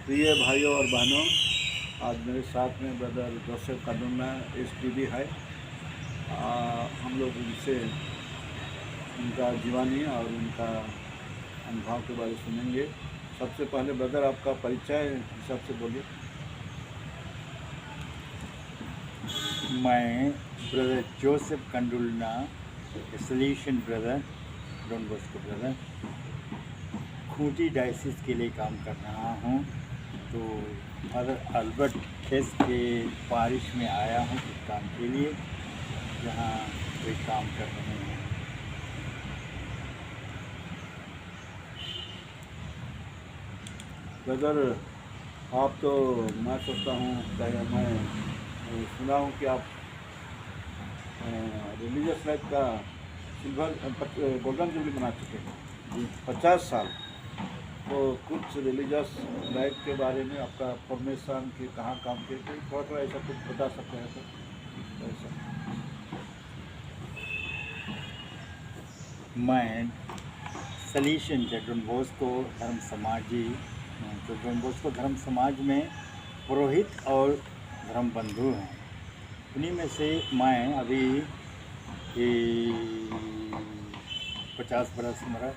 प्रिय भाइयों और बहनों, आज मेरे साथ में ब्रदर जोसेफ कांडुलना एसटीडी है। हम लोग उनसे उनका जीवनी और उनका अनुभव के बारे में सुनेंगे। सबसे पहले ब्रदर आपका परिचय हिसाब से बोलिए। मैं brother Joseph Kandulna, Salesian brother, Don Bosco brother, Khunti diocese के लिए काम कर रहा हूँ। तो फादर अल्बर्ट खेस के पारिश में आया हूँ इस काम के लिए, जहाँ वे काम कर रहे हैं। ब्रदर आप तो मैं सोचता हूँ, मैं सुना हूँ कि आप रिलीजियस लाइफ का गोल्डन जुबली बना चुके हैं 50 साल। तो कुछ रिलीजियस लाइफ के बारे में आपका फॉर्मेशन के कहाँ काम किए थे, थोड़ा थोड़ा ऐसा कुछ बता सकते हैं तो ऐसा। मैं सलीशन डॉन बॉस्को धर्म समाजी, तो डॉन बॉस्को धर्म समाज में पुरोहित और धर्म बंधु हैं। उन्हीं में से मैं अभी 50 बरस मेरा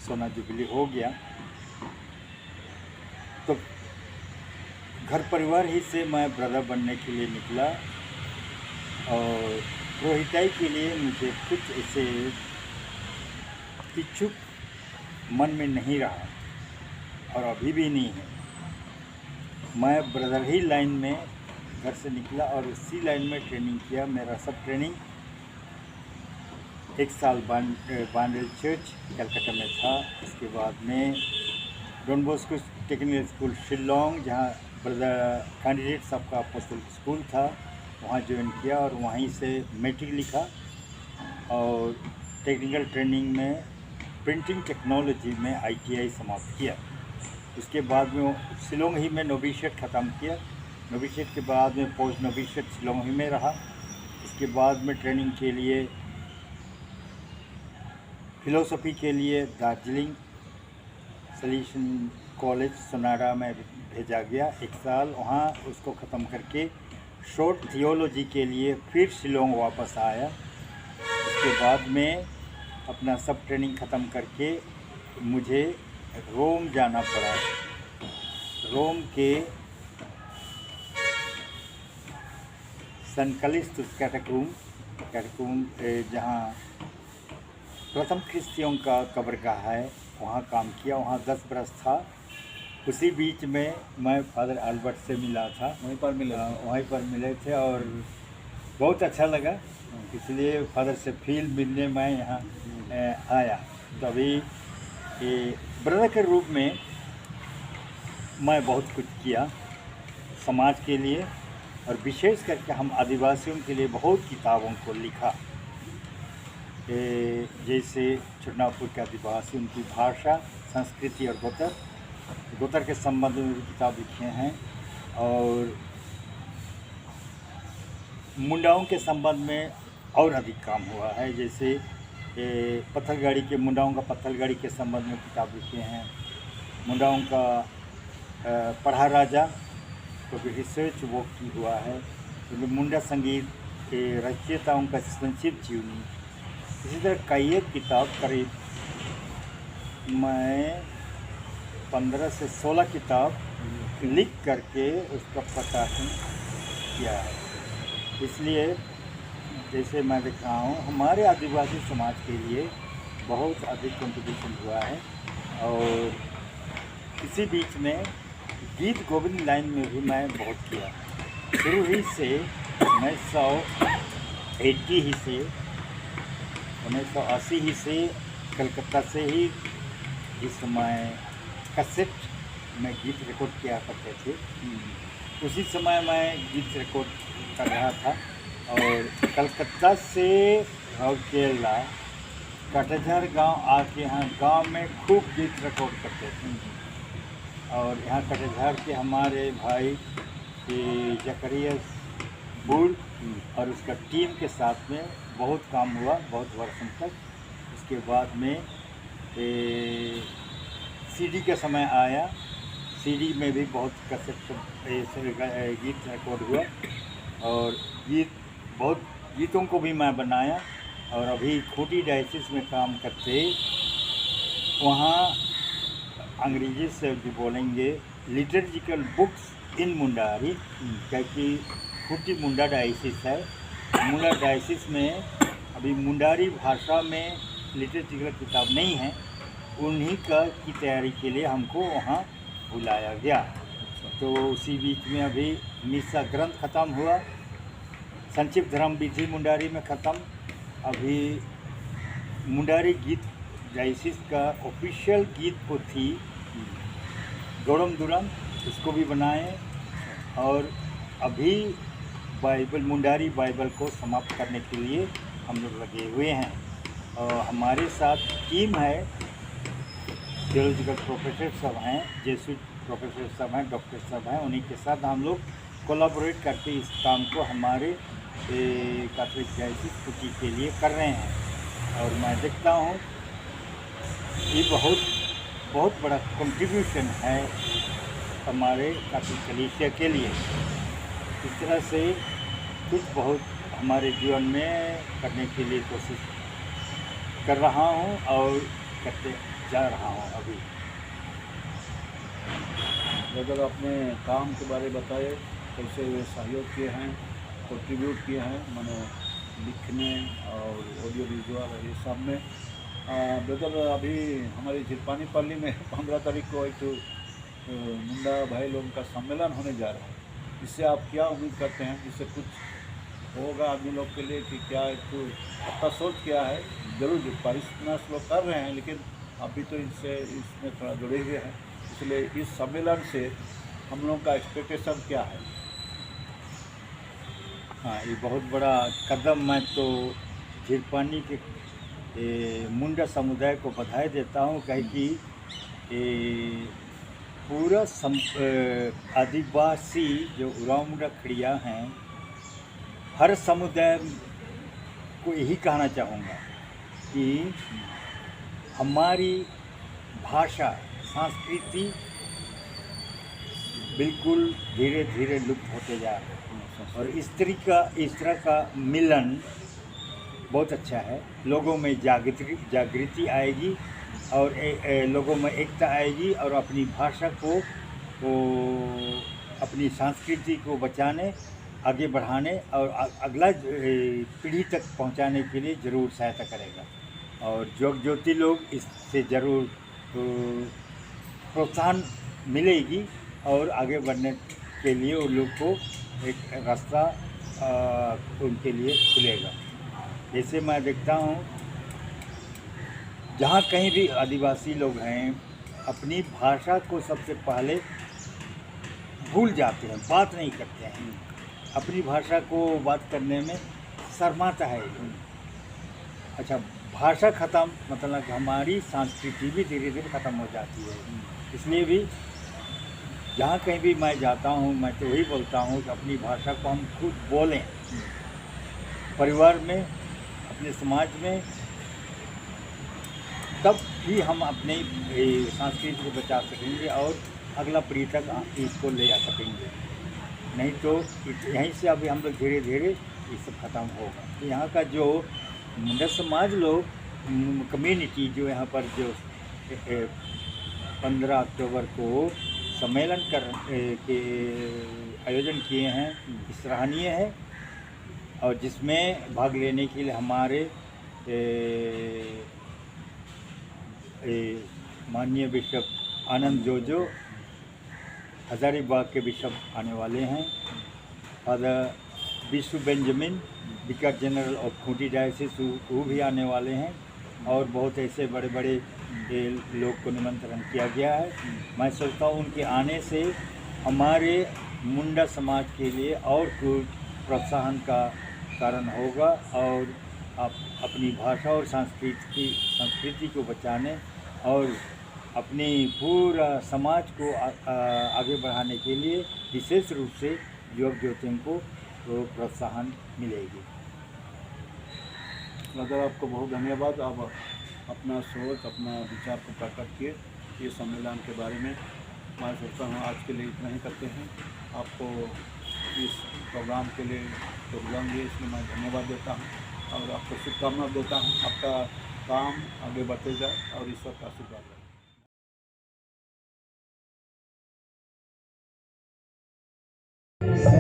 सोना जुबली हो गया। तो घर परिवार ही से मैं ब्रदर बनने के लिए निकला, और पुरोहिताई के लिए मुझे कुछ ऐसे इच्छुक मन में नहीं रहा, और अभी भी नहीं है। मैं ब्रदर ही लाइन में घर से निकला और उसी लाइन में ट्रेनिंग किया। मेरा सब ट्रेनिंग 1 साल बांडेल चर्च कलकत्ता में था। इसके बाद में Don Bosco technical school Shillong, जहाँ ब्रदर कैंडिडेट सबका अपोस्टल स्कूल था, वहाँ ज्वाइन किया और वहीं से मैट्रिक लिखा। और टेक्निकल ट्रेनिंग में प्रिंटिंग टेक्नोलॉजी में ITI समाप्त किया। उसके बाद में शिलोंग ही में नोविशिएट ख़त्म किया। नोविशिएट के बाद में पोस्ट नोविशिएट शिलोंग ही में रहा। इसके बाद में ट्रेनिंग के लिए फिलोसफी के लिए दार्जिलिंग सलीशन कॉलेज सोनाडा में भेजा गया। 1 साल वहाँ उसको ख़त्म करके शॉर्ट थियोलॉजी के लिए फिर शिलोंग वापस आया। उसके बाद में अपना सब ट्रेनिंग ख़त्म करके मुझे रोम जाना पड़ा। रोम के सन कैलिस्टस कैटेकूम जहाँ प्रथम ख्रिस्तियों का कब्रगाह है, वहाँ काम किया। वहाँ 10 बरस था। उसी बीच में मैं फादर अल्बर्ट से मिला था, वहीं पर मिले थे और बहुत अच्छा लगा। इसलिए फादर से फील मिलने मैं यहाँ आया। तभी ब्रदर के रूप में मैं बहुत कुछ किया समाज के लिए, और विशेष करके हम आदिवासियों के लिए बहुत किताबों को लिखा। जैसे छोटनागपुर के आदिवासी, उनकी भाषा, संस्कृति और गोतर के संबंध में भी किताब लिखे हैं। और मुंडाओं के संबंध में और अधिक काम हुआ है। जैसे पत्थलगाड़ी के मुंडाओं का पत्थलगाड़ी के संबंध में किताब लिखे हैं। मुंडाओं का पढ़ा राजा तो भी रिसर्च वो की हुआ है। तो मुंडा संगीत के रचयिताओं का संक्षिप्त जीवनी, इसी तरह कई एक किताब, करीब मैं 15 से 16 किताब लिख करके उसका प्रकाशन किया है। इसलिए जैसे मैं देख रहा हूँ, हमारे आदिवासी समाज के लिए बहुत अधिक कंट्रीब्यूशन हुआ है। और इसी बीच में गीत गोविंद लाइन में भी मैं बहुत किया। शुरू ही से 1980 ही से कलकत्ता से ही, जिस समय कैसेट में गीत रिकॉर्ड किया करते थे, उसी समय मैं गीत रिकॉर्ड कर रहा था। और कलकत्ता से केरला कटझर गांव आके यहाँ गांव में खूब गीत रिकॉर्ड करते थे। और यहाँ कटझर के हमारे भाई जकरियस बुल और उसका टीम के साथ में बहुत काम हुआ, बहुत वर्षों तक। उसके बाद में CD का समय आया। सीडी में भी बहुत कैसेट गीत रिकॉर्ड हुआ, और बहुत गीतों को भी मैं बनाया। और अभी खूंटी डायसिस में काम करते वहाँ अंग्रेजी से भी बोलेंगे लिटरेजिकल बुक्स इन मुंडारी, क्योंकि खूंटी मुंडा डायसिस है। मुंडा डायसिस में अभी मुंडारी भाषा में लिटरेचर किताब नहीं है, उन्हीं की तैयारी के लिए हमको वहाँ बुलाया गया। तो उसी बीच में अभी मिसा ग्रंथ ख़त्म हुआ, संक्षिप्त धर्म विधि मुंडारी में ख़त्म। अभी मुंडारी गीत डायसिस का ऑफिशियल गीत को थी गौड़म दुरम, उसको भी बनाए। और अभी बाइबल मुंडारी बाइबल को समाप्त करने के लिए हम लोग लगे हुए हैं। और हमारे साथ टीम है, थियोलॉजिकल प्रोफेसर सब हैं, जेसुइट प्रोफेसर सब हैं, डॉक्टर सब हैं, उन्हीं के साथ हम लोग कोलैबोरेट करके इस काम को हमारे कैथोलिक डायसिस खूंटी के लिए कर रहे हैं। और मैं देखता हूँ ये बहुत बड़ा कंट्रीब्यूशन है हमारे कैथोलिक कलीसिया के लिए। इस तरह से कुछ बहुत हमारे जीवन में करने के लिए कोशिश कर रहा हूँ और करते जा रहा हूँ। अभी अगर अपने काम के बारे में बताए, कैसे वे सहयोग किए हैं, कंट्रीब्यूट किए हैं, माने लिखने और ऑडियो विजुअल ये सब में। ब्रदर अभी हमारी झिरपानी पल्ली में 15 तारीख को एक मुंडा भाई लोगों का सम्मेलन होने जा रहा है। इससे आप क्या उम्मीद करते हैं, इससे कुछ होगा आदमी लोग के लिए कि क्या? एक तो आपका सोच क्या है? जरूर पारिश्रमिक लोग कर रहे हैं, लेकिन अभी तो इसमें थोड़ा जुड़े हुए हैं, इसलिए इस सम्मेलन से हम लोगों का एक्सपेक्टेशन क्या है? हाँ, ये बहुत बड़ा कदम। मैं तो झिरपानी के मुंडा समुदाय को बधाई देता हूँ, क्योंकि पूरा आदिवासी जो उराव मुंडा खड़िया हैं, हर समुदाय को यही कहना चाहूँगा कि हमारी भाषा संस्कृति बिल्कुल धीरे धीरे लुप्त होते जा रहे हैं। और इस तरह का मिलन बहुत अच्छा है। लोगों में जागृति आएगी और लोगों में एकता आएगी, और अपनी भाषा को अपनी संस्कृति को बचाने, आगे बढ़ाने और अगला पीढ़ी तक पहुंचाने के लिए ज़रूर सहायता करेगा। और ज्योति लोग इससे ज़रूर प्रोत्साहन मिलेगी और आगे बढ़ने के लिए उन लोग को एक रास्ता उनके लिए खुलेगा। जैसे मैं देखता हूँ जहाँ कहीं भी आदिवासी लोग हैं, अपनी भाषा को सबसे पहले भूल जाते हैं, बात नहीं करते हैं। अपनी भाषा को बात करने में शर्माता है। अच्छा, भाषा ख़त्म मतलब हमारी संस्कृति भी धीरे धीरे ख़त्म हो जाती है। इसलिए भी जहाँ कहीं भी मैं जाता हूँ, मैं तो वही बोलता हूँ कि अपनी भाषा को हम खुद बोलें, परिवार में, अपने समाज में, तब ही हम अपने संस्कृति को बचा सकेंगे और अगला पीढ़ी तक इसको ले जा सकेंगे। नहीं तो यहीं से अभी हम लोग धीरे धीरे ये सब ख़त्म होगा। तो यहाँ का जो मुंडा समाज लोग कम्युनिटी जो यहाँ पर जो 15 अक्टूबर को सम्मेलन के आयोजन किए हैं, सराहनीय है। और जिसमें भाग लेने के लिए हमारे माननीय बिशप आनंद जोजो, हजारीबाग के बिशप आने वाले हैं, फादर विशु बेंजामिन, विकार जनरल ऑफ खूंटी डायसिस, वो भी आने वाले हैं। और बहुत ऐसे बड़े बड़े लोग को निमंत्रण किया गया है। मैं सोचता हूँ उनके आने से हमारे मुंडा समाज के लिए और कुछ प्रोत्साहन का कारण होगा, और आप अपनी भाषा और संस्कृति को बचाने और अपनी पूरा समाज को आगे बढ़ाने के लिए विशेष रूप से युवक ज्योतियों को प्रोत्साहन मिलेगी। ब्रदर, आपको बहुत धन्यवाद। आप अपना सोच, अपना विचार को प्रकट किए ये सम्मेलन के बारे में। मैं सोचता हूँ आज के लिए इतना ही करते हैं। आपको इस प्रोग्राम के लिए प्रोग्राम दिए इसलिए मैं धन्यवाद देता हूँ और आपको शुभकामना देता हूँ। आपका काम आगे बढ़ते जाए और ईश्वर का आशीर्वाद रहे।